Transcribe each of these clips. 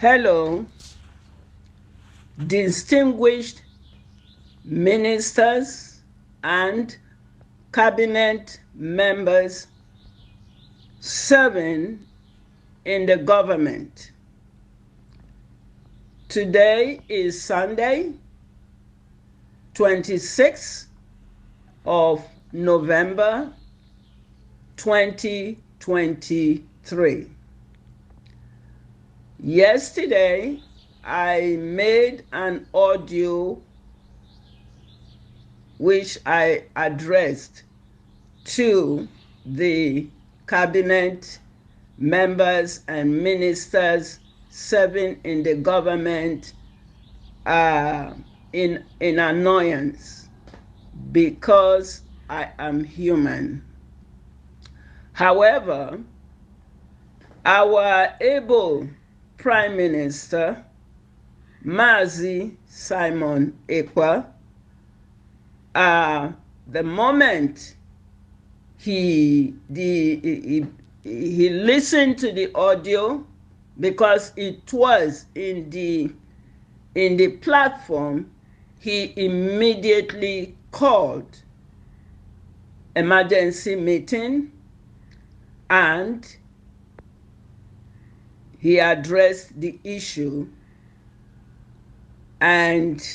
Hello, distinguished ministers and cabinet members serving in the government. Today is Sunday, 26th of November 2023. Yesterday, I made an audio which I addressed to the cabinet members and ministers serving in the government in annoyance because I am human. However, our able Prime Minister, Mazi Simon Ekpa, the moment he listened to the audio, because it was in the platform, he immediately called emergency meeting and he addressed the issue, and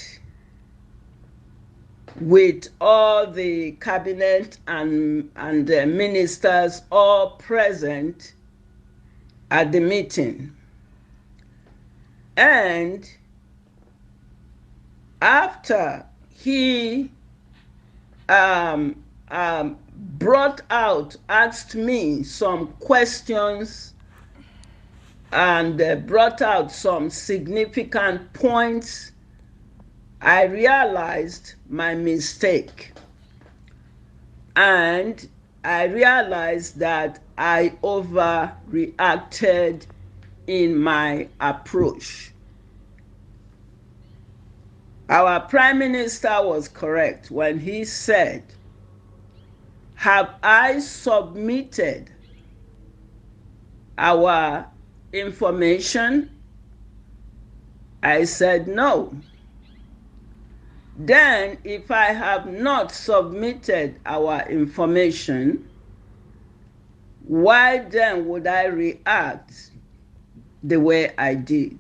with all the cabinet and the ministers all present at the meeting. And after he asked me some questions and brought out some significant points, I realized my mistake. And I realized that I overreacted in my approach. Our Prime Minister was correct when he said, "Have I submitted our information?" I said no. Then, if I have not submitted our information, why then would I react the way I did?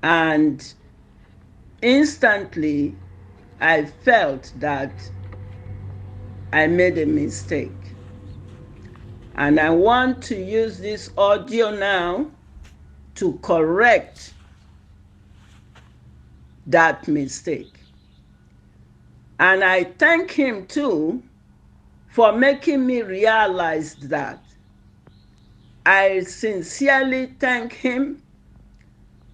And instantly, I felt that I made a mistake. And I want to use this audio now to correct that mistake. And I thank him too for making me realize that. I sincerely thank him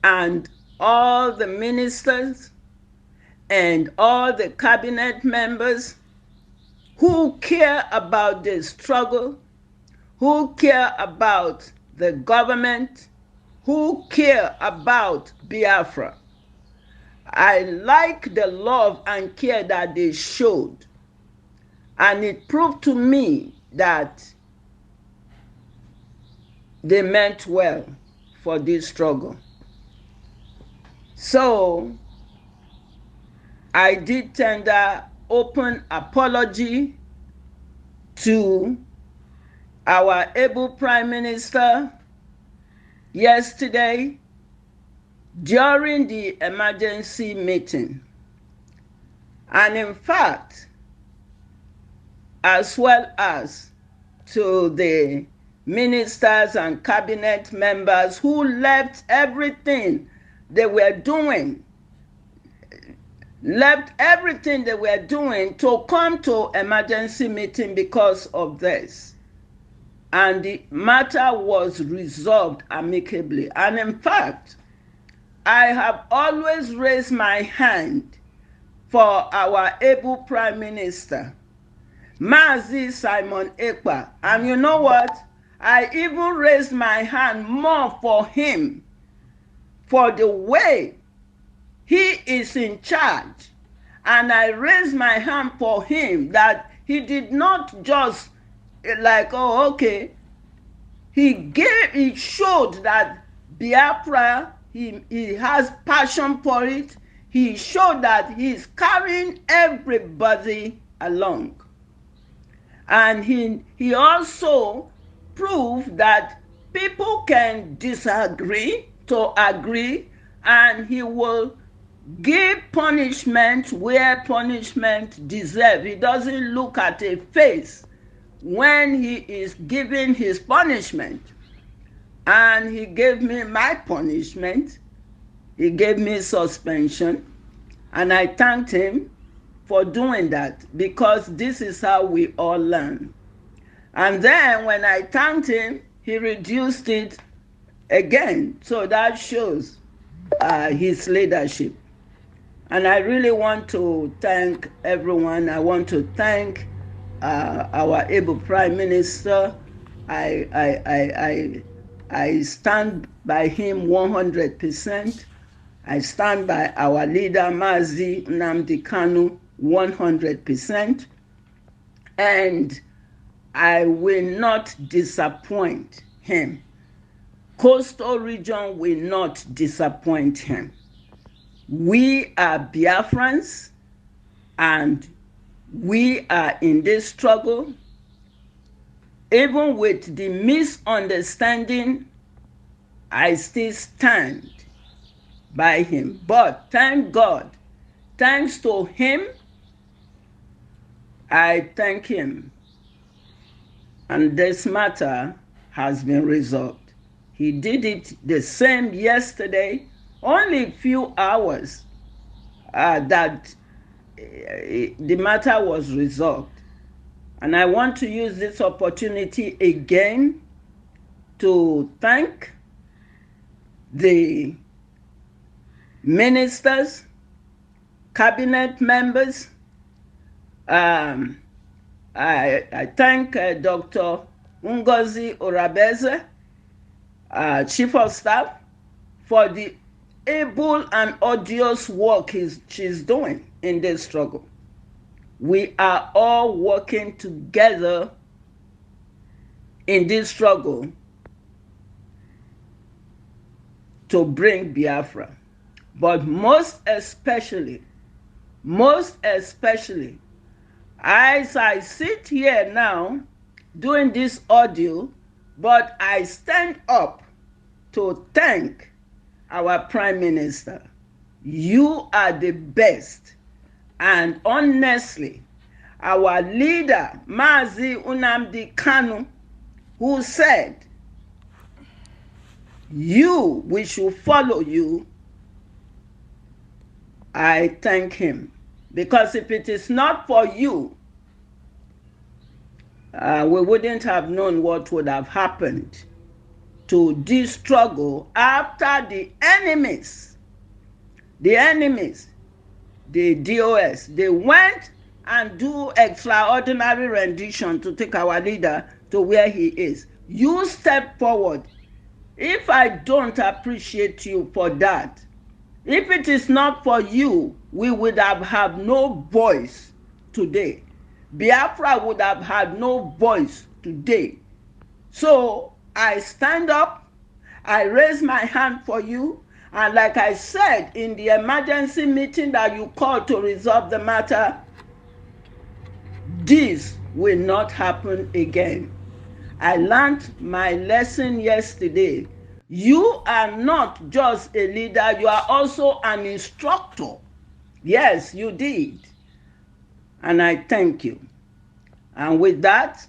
and all the ministers and all the cabinet members who care about the struggle, who care about the government, who care about Biafra. I like the love and care that they showed, and it proved to me that they meant well for this struggle. So I did tender open apology to our able Prime Minister yesterday during the emergency meeting. And in fact, as well as to the ministers and cabinet members who left everything they were doing, to come to emergency meeting because of this. And the matter was resolved amicably. And in fact, I have always raised my hand for our able Prime Minister, Mazi Simon Ekpa. And you know what? I even raised my hand more for him, for the way he is in charge. And I raised my hand for him that he did not just like, oh, okay. He showed that Biafra, he has passion for it. He showed that he's carrying everybody along. And he also proved that people can disagree to agree, and he will give punishment where punishment deserves. He doesn't look at a face when he is giving his punishment. And he gave me my punishment. He gave me suspension. And I thanked him for doing that, because this is how we all learn. And then when I thanked him, he reduced it again. So that shows his leadership. And I really want to thank everyone. I want to thank our able Prime Minister. I stand by him 100%. I stand by our leader, Mazi Nnamdi Kanu, 100%. And I will not disappoint him. Coastal region will not disappoint him. We are Biafrans, and we are in this struggle. Even with the misunderstanding, I still stand by him. But thank God, thanks to him, I thank him. And this matter has been resolved. He did it the same yesterday, only a few hours that the matter was resolved. And I want to use this opportunity again to thank the ministers, cabinet members. I thank Dr. Ngozi Orabeze, Chief of Staff, for the able and odious work she's doing in this struggle. We are all working together in this struggle to bring Biafra. But most especially, as I sit here now doing this audio, but I stand up to thank our Prime Minister. You are the best. And honestly, our leader, Mazi Nnamdi Kanu, who said, we should follow you, I thank him. Because if it is not for you, we wouldn't have known what would have happened to this struggle after the enemies, the DOS, they went and do extraordinary rendition to take our leader to where he is. You step forward. If I don't appreciate you for that, if it is not for you, we would have had no voice today. Biafra would have had no voice today. So I stand up, I raise my hand for you, and like I said in the emergency meeting that you called to resolve the matter, this will not happen again. I learned my lesson yesterday. You are not just a leader, you are also an instructor. Yes, you did. And I thank you. And with that,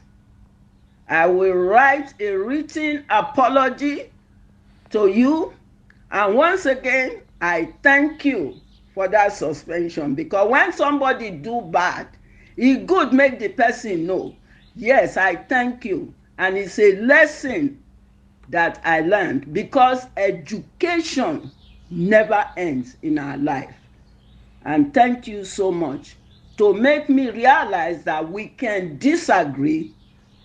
I will write a written apology to you. And once again, I thank you for that suspension, because when somebody do bad, it good make the person know, yes, I thank you. And it's a lesson that I learned, because education never ends in our life. And thank you so much to make me realize that we can disagree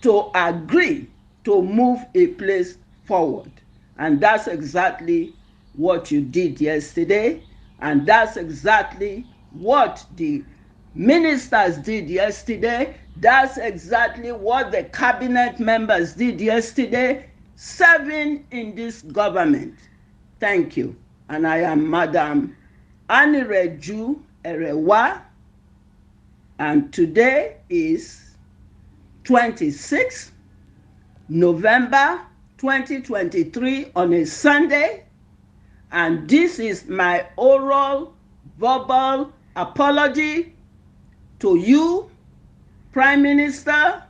to agree to move a place forward. And that's exactly what you did yesterday. And that's exactly what the ministers did yesterday. That's exactly what the cabinet members did yesterday, serving in this government. Thank you. And I am Madam Anireju Erewa, and today is 26th November 2023 on a Sunday, and this is my oral verbal apology to you, Prime Minister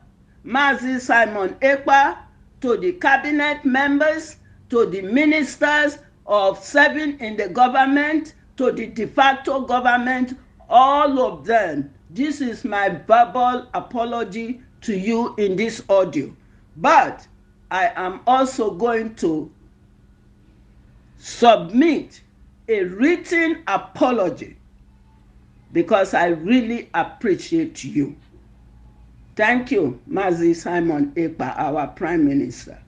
Mazi Simon Ekpa, to the cabinet members, to the ministers of serving in the government, to the de facto government, all of them. This is my verbal apology to you in this audio. But I am also going to submit a written apology because I really appreciate you. Thank you, Mazi Simon Ekpa, our Prime Minister.